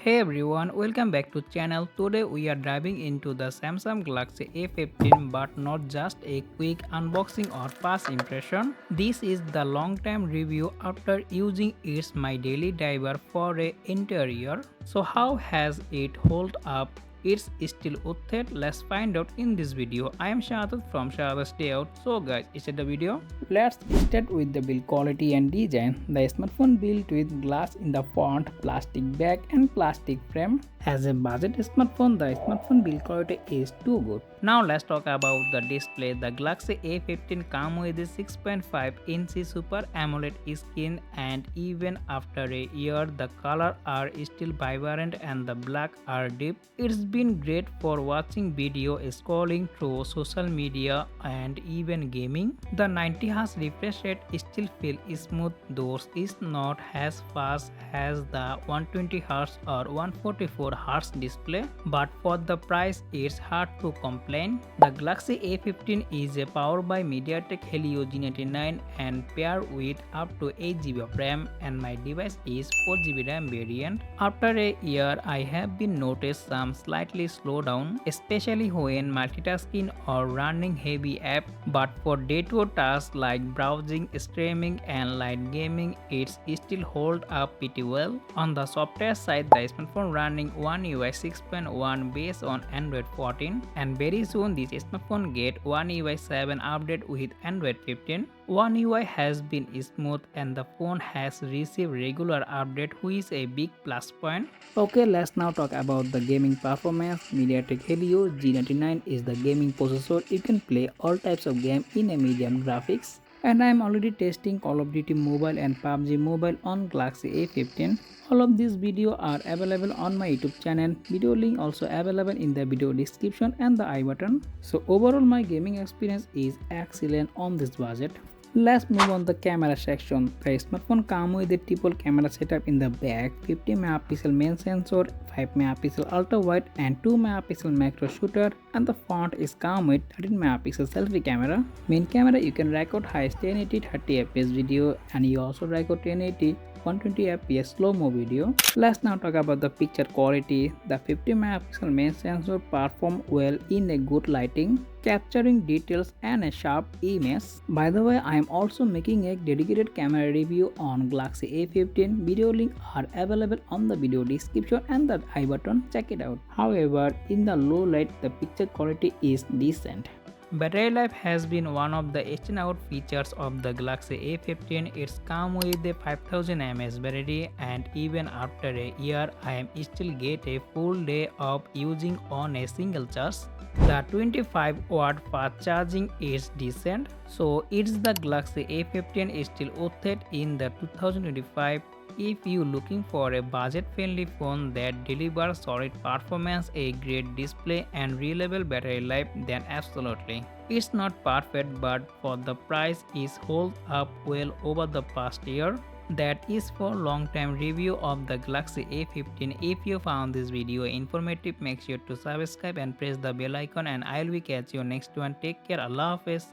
Hey everyone, welcome back to channel. Today we are diving into the Samsung Galaxy A15, but not just a quick unboxing or fast impression. This is the long time review after using it's my daily driver for a interior. So how has it hold up? It's still worth it. Let's find out in this video. I am Shadat from SHADAT'S Dayout. So guys, is it the video? Let's start with the build quality and design. The smartphone built with glass in the front, plastic back and plastic frame. As a budget smartphone, the smartphone build quality is too good. Now let's talk about the display. The Galaxy A15 comes with a 6.5-inch Super AMOLED screen, and even after a year the colors are still vibrant and the black are deep. It's been great for watching video, scrolling through social media and even gaming. The 90Hz refresh rate still feels smooth, though it's not as fast as the 120Hz or 144Hz display, but for the price it's hard to complain. The Galaxy A15 is powered by MediaTek Helio G99 and paired with up to 8GB of RAM, and my device is 4GB RAM variant. After a year I have been noticed some slightly slow down, especially when multitasking or running heavy app, but for day-to-day tasks like browsing, streaming and light gaming it still hold up pretty well. On the software side, the smartphone running One UI 6.1 based on Android 14, and very soon this smartphone get One UI 7 update with Android 15. One UI has been smooth and the phone has received regular update, which is a big plus point. Okay, let's now talk about the gaming performance. MediaTek Helio G99 is the gaming processor. You can play all types of game in a medium graphics. And I am already testing Call of Duty Mobile and PUBG Mobile on Galaxy A15. All of these videos are available on my YouTube channel. Video link also available in the video description and the I button. So overall my gaming experience is excellent on this budget. Let's move on the camera section. The smartphone comes with a triple camera setup in the back, 50 megapixel main sensor, 5 megapixel ultra wide and 2 megapixel macro shooter, and the front is come with 13 megapixel selfie camera. Main camera you can record high 1080 30fps video, and you also record 1080 120fps slow-mo video. Let's now talk about the picture quality. The 50 megapixel main sensor performs well in a good lighting, capturing details and a sharp image. By the way, I am also making a dedicated camera review on Galaxy A15. Video links are available on the video description and the I button. Check it out. However, in the low light, the picture quality is decent. Battery life has been one of the standout features of the Galaxy A15. It's come with a 5000 mAh battery, and even after a year I am still get a full day of using on a single charge. The 25-watt fast charging is decent, so it's the Galaxy A15 is still worth it in the 2025. If you looking for a budget-friendly phone that delivers solid performance, a great display and reliable battery life, then absolutely. It's not perfect, but for the price it holds up well over the past year. That is for long-time review of the Galaxy A15. If you found this video informative, make sure to subscribe and press the bell icon, and I'll be catch you next one. Take care. Allah Hafiz.